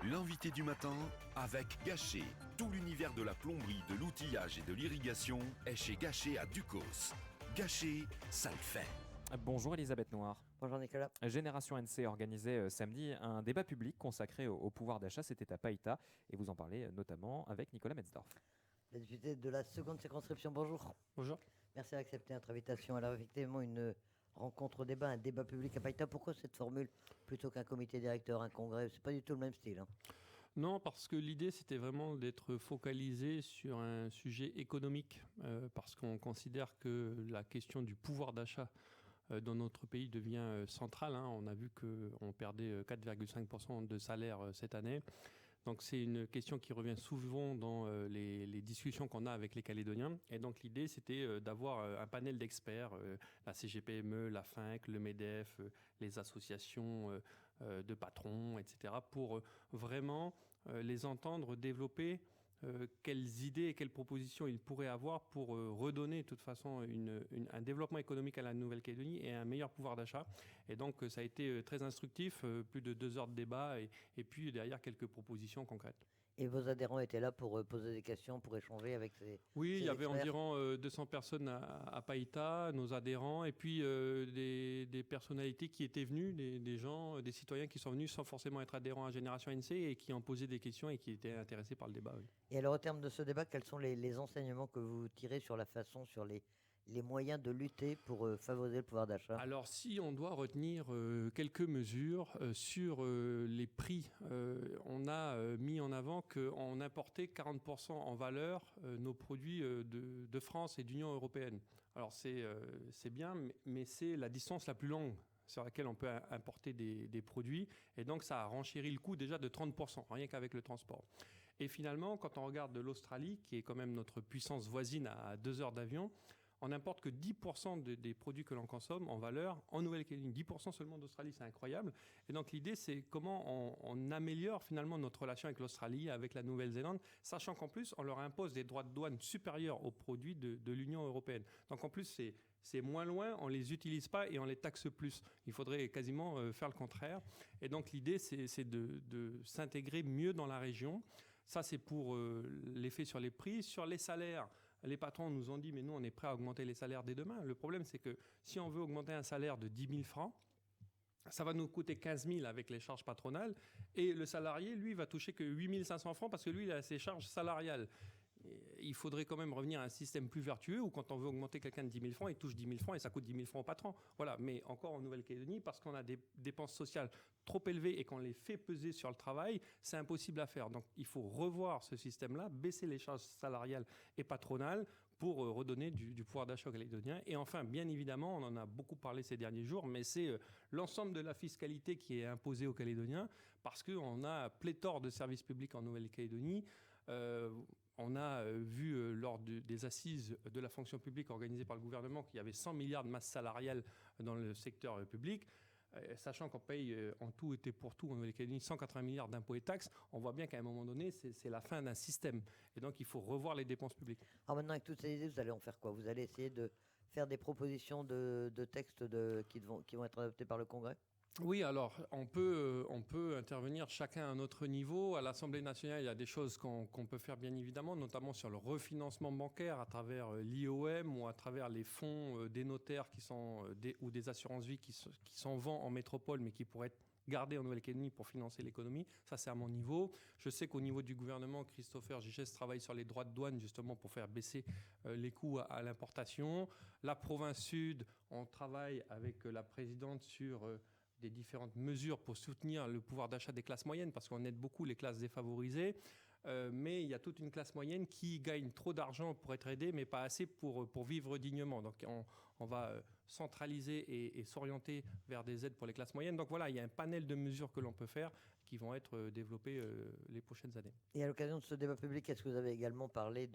L'invité du matin avec Gachet. Tout l'univers de la plomberie, de l'outillage et de l'irrigation est chez Gachet à Ducos. Gachet, ça le fait. Bonjour Elisabeth Noir. Bonjour Nicolas. Génération NC organisait samedi un débat public consacré au pouvoir d'achat. C'était à Païta et vous en parlez notamment avec Nicolas Metzdorf. Le député de la seconde circonscription, bonjour. Bonjour. Merci d'accepter notre invitation. Alors effectivement, une rencontre au débat, un débat public à Païta. Pourquoi cette formule plutôt qu'un comité directeur, un congrès? C'est pas du tout le même style. Non, parce que l'idée, c'était vraiment d'être focalisé sur un sujet économique, parce qu'on considère que la question du pouvoir d'achat dans notre pays devient centrale. On a vu qu'on perdait 4,5% de salaire cette année. Donc c'est une question qui revient souvent dans les discussions qu'on a avec les Calédoniens. Et donc l'idée, c'était d'avoir un panel d'experts, la CGPME, la FINC, le MEDEF, les associations de patrons, etc., pour vraiment les entendre développer quelles idées et quelles propositions ils pourraient avoir pour redonner de toute façon un développement économique à la Nouvelle-Calédonie et un meilleur pouvoir d'achat. Et donc ça a été très instructif, plus de 2 heures de débat et puis derrière quelques propositions concrètes. Et vos adhérents étaient là pour poser des questions, pour échanger avec ces Oui, il y avait experts. environ 200 personnes à Païta, nos adhérents, et puis des personnalités qui étaient venues, des gens, des citoyens qui sont venus sans forcément être adhérents à Génération NC et qui ont posé des questions et qui étaient intéressés par le débat. Oui. Et alors au terme de ce débat, quels sont les enseignements que vous tirez sur la façon, sur les moyens de lutter pour favoriser le pouvoir d'achat? Alors, si on doit retenir quelques mesures sur les prix, on a mis en avant qu'on importait 40% en valeur nos produits de France et d'Union européenne. Alors, c'est bien, mais c'est la distance la plus longue sur laquelle on peut importer des produits. Et donc, ça a renchéri le coût déjà de 30%, rien qu'avec le transport. Et finalement, quand on regarde l'Australie, qui est quand même notre puissance voisine à 2 heures d'avion, on n'importe que 10% des produits que l'on consomme en valeur en Nouvelle-Calédonie. 10% seulement d'Australie, c'est incroyable. Et donc l'idée, c'est comment on améliore finalement notre relation avec l'Australie, avec la Nouvelle-Zélande, sachant qu'en plus, on leur impose des droits de douane supérieurs aux produits de l'Union européenne. Donc en plus, c'est moins loin, on ne les utilise pas et on les taxe plus. Il faudrait quasiment faire le contraire. Et donc l'idée, c'est de s'intégrer mieux dans la région. Ça, c'est pour l'effet sur les prix. Sur les salaires, les patrons nous ont dit, mais nous, on est prêts à augmenter les salaires dès demain. Le problème, c'est que si on veut augmenter un salaire de 10 000 francs, ça va nous coûter 15 000 avec les charges patronales. Et le salarié, lui, va toucher que 8 500 francs parce que lui, il a ses charges salariales. Il faudrait quand même revenir à un système plus vertueux où quand on veut augmenter quelqu'un de 10 000 francs, il touche 10 000 francs et ça coûte 10 000 francs au patron. Voilà. Mais encore en Nouvelle-Calédonie, parce qu'on a des dépenses sociales trop élevées et qu'on les fait peser sur le travail, c'est impossible à faire. Donc il faut revoir ce système-là, baisser les charges salariales et patronales pour redonner du pouvoir d'achat aux Calédoniens. Et enfin, bien évidemment, on en a beaucoup parlé ces derniers jours, mais c'est l'ensemble de la fiscalité qui est imposée aux Calédoniens parce qu'on a pléthore de services publics en Nouvelle-Calédonie. On a vu lors des assises de la fonction publique organisées par le gouvernement qu'il y avait 100 milliards de masse salariale dans le secteur public. Sachant qu'on paye en tout et pour tout en Nouvelle-Calédonie 180 milliards d'impôts et taxes, on voit bien qu'à un moment donné, c'est la fin d'un système. Et donc, il faut revoir les dépenses publiques. Alors maintenant, avec toutes ces idées, vous allez en faire quoi? Vous allez essayer de faire des propositions de textes qui vont être adoptés par le Congrès? Oui, alors on peut intervenir chacun à notre niveau. À l'Assemblée nationale, il y a des choses qu'on peut faire bien évidemment, notamment sur le refinancement bancaire à travers l'IOM ou à travers les fonds des notaires ou des assurances-vie qui s'en vendent en métropole mais qui pourraient être gardés en Nouvelle-Calédonie pour financer l'économie. Ça, c'est à mon niveau. Je sais qu'au niveau du gouvernement, Christopher Gigès travaille sur les droits de douane justement pour faire baisser les coûts à l'importation. La province sud, on travaille avec la présidente sur des différentes mesures pour soutenir le pouvoir d'achat des classes moyennes, parce qu'on aide beaucoup les classes défavorisées. Mais il y a toute une classe moyenne qui gagne trop d'argent pour être aidée, mais pas assez pour vivre dignement. Donc on va centraliser et s'orienter vers des aides pour les classes moyennes. Donc voilà, il y a un panel de mesures que l'on peut faire qui vont être développées les prochaines années. Et à l'occasion de ce débat public, est-ce que vous avez également parlé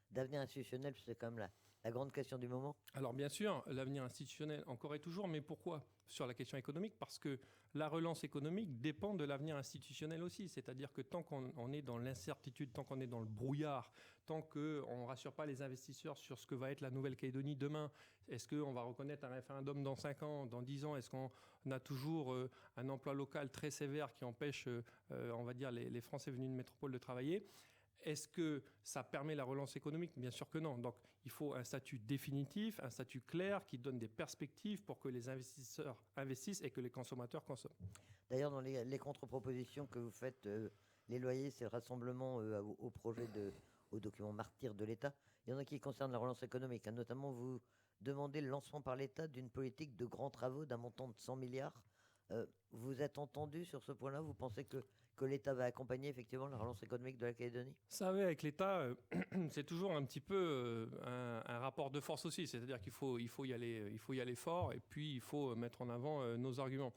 d'avenir institutionnel? C'est quand même la grande question du moment. Alors bien sûr, l'avenir institutionnel encore et toujours, mais pourquoi sur la question économique? Parce que la relance économique dépend de l'avenir institutionnel aussi. C'est-à-dire que tant qu'on est dans l'incertitude, tant qu'on est dans le brouillard, tant qu'on ne rassure pas les investisseurs sur ce que va être la Nouvelle-Calédonie demain, est-ce qu'on va reconnaître un référendum dans 5 ans, dans 10 ans, est-ce qu'on a toujours un emploi local très sévère qui empêche, on va dire, les Français venus de métropole de travailler ? Est-ce que ça permet la relance économique ? Bien sûr que non. Donc, il faut un statut définitif, un statut clair qui donne des perspectives pour que les investisseurs investissent et que les consommateurs consomment. D'ailleurs, dans les contre-propositions que vous faites, les loyers, c'est le rassemblement au projet au document martyr de l'État. Il y en a qui concernent la relance économique. Hein. Notamment, vous demandez le lancement par l'État d'une politique de grands travaux d'un montant de 100 milliards. Vous êtes entendu sur ce point-là ? Vous pensez que l'État va accompagner effectivement la relance économique de la Calédonie ? Vous savez, avec l'État, c'est toujours un petit peu un rapport de force aussi. C'est-à-dire qu'il faut y aller fort et puis il faut mettre en avant nos arguments.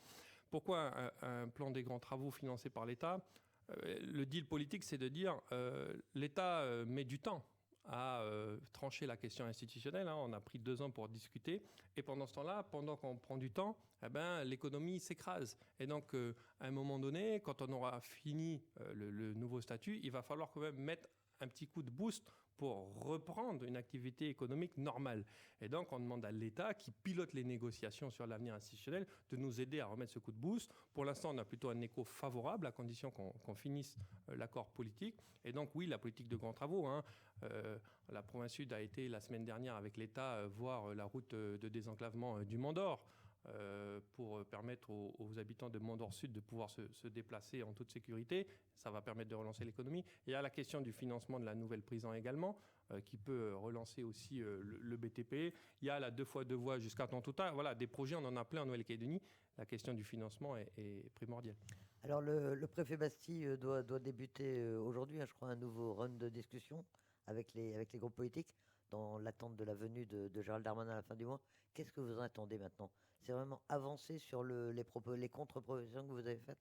Pourquoi un plan des grands travaux financé par l'État ? Le deal politique, c'est de dire l'État met du temps à trancher la question institutionnelle. Hein. On a pris 2 ans pour discuter. Et pendant ce temps-là, pendant qu'on prend du temps, l'économie s'écrase. Et donc, à un moment donné, quand on aura fini le nouveau statut, il va falloir quand même mettre un petit coup de boost pour reprendre une activité économique normale. Et donc, on demande à l'État, qui pilote les négociations sur l'avenir institutionnel, de nous aider à remettre ce coup de boost. Pour l'instant, on a plutôt un écho favorable, à condition qu'on finisse l'accord politique. Et donc, oui, la politique de grands travaux. Hein, la province sud a été, la semaine dernière, avec l'État, voir la route de désenclavement du Mont d'Or, pour permettre aux habitants de Mont-d'Or Sud de pouvoir se déplacer en toute sécurité. Ça va permettre de relancer l'économie. Il y a la question du financement de la nouvelle prison également, qui peut relancer aussi le BTP. Il y a la 2x2 voies jusqu'à Tontouta. Voilà, des projets, on en a plein en Nouvelle-Calédonie. La question du financement est primordiale. Alors, le préfet Bastille doit débuter aujourd'hui, hein, je crois, un nouveau run de discussion avec les groupes politiques, dans l'attente de la venue de Gérald Darmanin à la fin du mois. Qu'est-ce que vous en attendez maintenant ? C'est vraiment avancer sur les contre-propositions que vous avez faites ?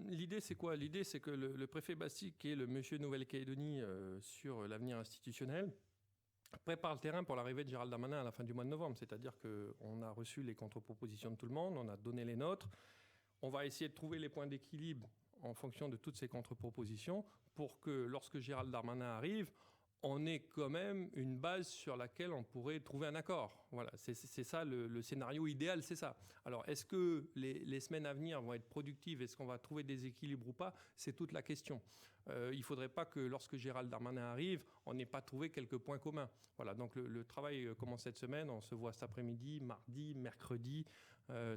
L'idée, c'est quoi ? L'idée, c'est que le préfet Bastille, qui est le monsieur Nouvelle-Calédonie sur l'avenir institutionnel, prépare le terrain pour l'arrivée de Gérald Darmanin à la fin du mois de novembre. C'est-à-dire qu'on a reçu les contre-propositions de tout le monde, on a donné les nôtres. On va essayer de trouver les points d'équilibre en fonction de toutes ces contre-propositions pour que lorsque Gérald Darmanin arrive, on ait quand même une base sur laquelle on pourrait trouver un accord. Voilà, c'est ça le scénario idéal, c'est ça. Alors, est-ce que les semaines à venir vont être productives ? Est-ce qu'on va trouver des équilibres ou pas ? C'est toute la question. Il ne faudrait pas que lorsque Gérald Darmanin arrive, on n'ait pas trouvé quelques points communs. Voilà, donc le travail commence cette semaine. On se voit cet après-midi, mardi, mercredi.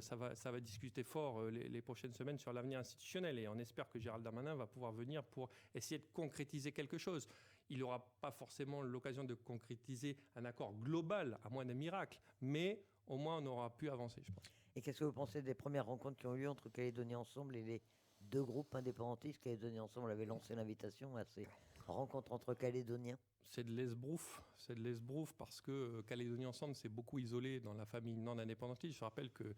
Ça va discuter fort les prochaines semaines sur l'avenir institutionnel. Et on espère que Gérald Darmanin va pouvoir venir pour essayer de concrétiser quelque chose. Il n'aura pas forcément l'occasion de concrétiser un accord global, à moins d'un miracle, mais au moins on aura pu avancer, je pense. Et qu'est-ce que vous pensez des premières rencontres qui ont eu lieu entre Calédonie Ensemble et les 2 groupes indépendantistes ? Calédonie Ensemble avait lancé l'invitation à ces rencontres entre Calédoniens. C'est de l'esbrouf parce que Calédonie Ensemble s'est beaucoup isolé dans la famille non-indépendantiste. Je rappelle que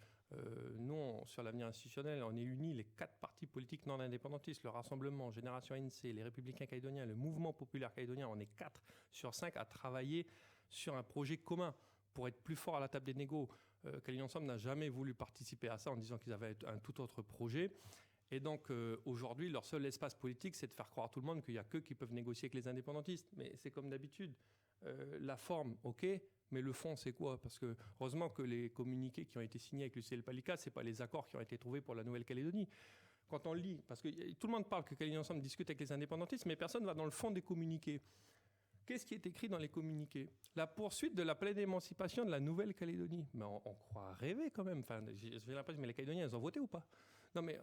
nous, sur l'avenir institutionnel, on est unis, les 4 partis politiques non-indépendantistes, le Rassemblement, Génération ANC, les Républicains calédoniens, le Mouvement populaire calédonien, on est 4 sur 5 à travailler sur un projet commun pour être plus fort à la table des négos. Calédonie Ensemble n'a jamais voulu participer à ça en disant qu'ils avaient un tout autre projet. Et donc, aujourd'hui, leur seul espace politique, c'est de faire croire à tout le monde qu'il n'y a qu'eux qui peuvent négocier avec les indépendantistes. Mais c'est comme d'habitude. La forme, OK, mais le fond, c'est quoi ? Parce que, heureusement que les communiqués qui ont été signés avec Lucien Palika, ce n'est pas les accords qui ont été trouvés pour la Nouvelle-Calédonie. Quand on lit, parce que tout le monde parle que Calédonie Ensemble discute avec les indépendantistes, mais personne ne va dans le fond des communiqués. Qu'est-ce qui est écrit dans les communiqués ? La poursuite de la pleine émancipation de la Nouvelle-Calédonie. Mais on croit rêver quand même. Enfin, j'ai l'impression, mais les Calédoniens, ils ont voté ou pas ? Non, mais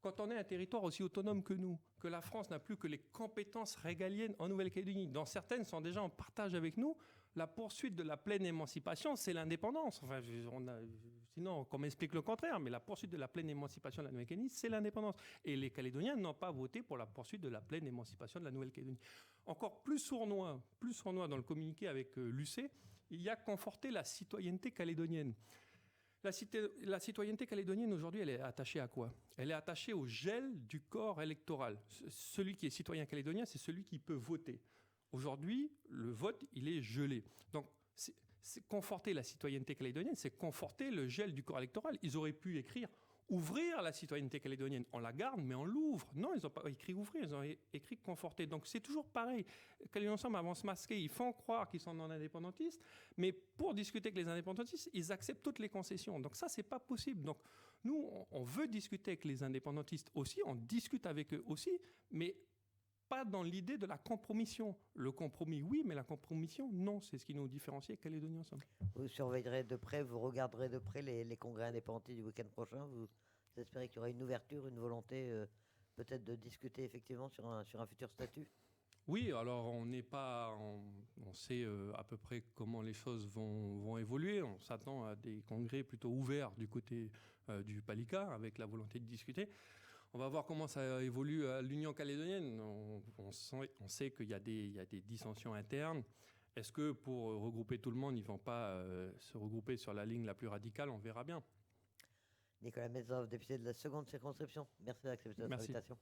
quand on est un territoire aussi autonome que nous, que la France n'a plus que les compétences régaliennes en Nouvelle-Calédonie, dont certaines sont déjà en partage avec nous, la poursuite de la pleine émancipation, c'est l'indépendance. Enfin, sinon, qu'on m'explique le contraire, mais la poursuite de la pleine émancipation de la Nouvelle-Calédonie, c'est l'indépendance. Et les Calédoniens n'ont pas voté pour la poursuite de la pleine émancipation de la Nouvelle-Calédonie. Encore plus sournois dans le communiqué avec l'UC, il y a conforté la citoyenneté calédonienne. La citoyenneté calédonienne, aujourd'hui, elle est attachée à quoi ? Elle est attachée au gel du corps électoral. Celui qui est citoyen calédonien, c'est celui qui peut voter. Aujourd'hui, le vote, il est gelé. Donc, c'est conforter la citoyenneté calédonienne, c'est conforter le gel du corps électoral. Ils auraient pu écrire ouvrir la citoyenneté calédonienne. On la garde, mais on l'ouvre. Non, ils n'ont pas écrit ouvrir, ils ont écrit conforter. Donc c'est toujours pareil. Calédonie Ensemble, avant de se masquer, ils font croire qu'ils sont non-indépendantistes, mais pour discuter avec les indépendantistes, ils acceptent toutes les concessions. Donc ça, c'est pas possible. Donc nous, on veut discuter avec les indépendantistes aussi, on discute avec eux aussi, mais pas dans l'idée de la compromission. Le compromis, oui, mais la compromission, non. C'est ce qui nous différencie avec Calédonie Ensemble. Vous surveillerez de près, vous regarderez de près les congrès indépendantistes du week-end prochain. Vous espérez qu'il y aura une ouverture, une volonté peut-être de discuter effectivement sur un futur statut? Oui, alors on n'est pas, on sait à peu près comment les choses vont évoluer. On s'attend à des congrès plutôt ouverts du côté du Palika, avec la volonté de discuter. On va voir comment ça évolue à l'Union calédonienne. On sait qu'il y a des dissensions internes. Est-ce que pour regrouper tout le monde, ils ne vont pas se regrouper sur la ligne la plus radicale? On verra bien. Nicolas Metzger, député de la seconde circonscription, merci d'accepter notre Merci. invitation.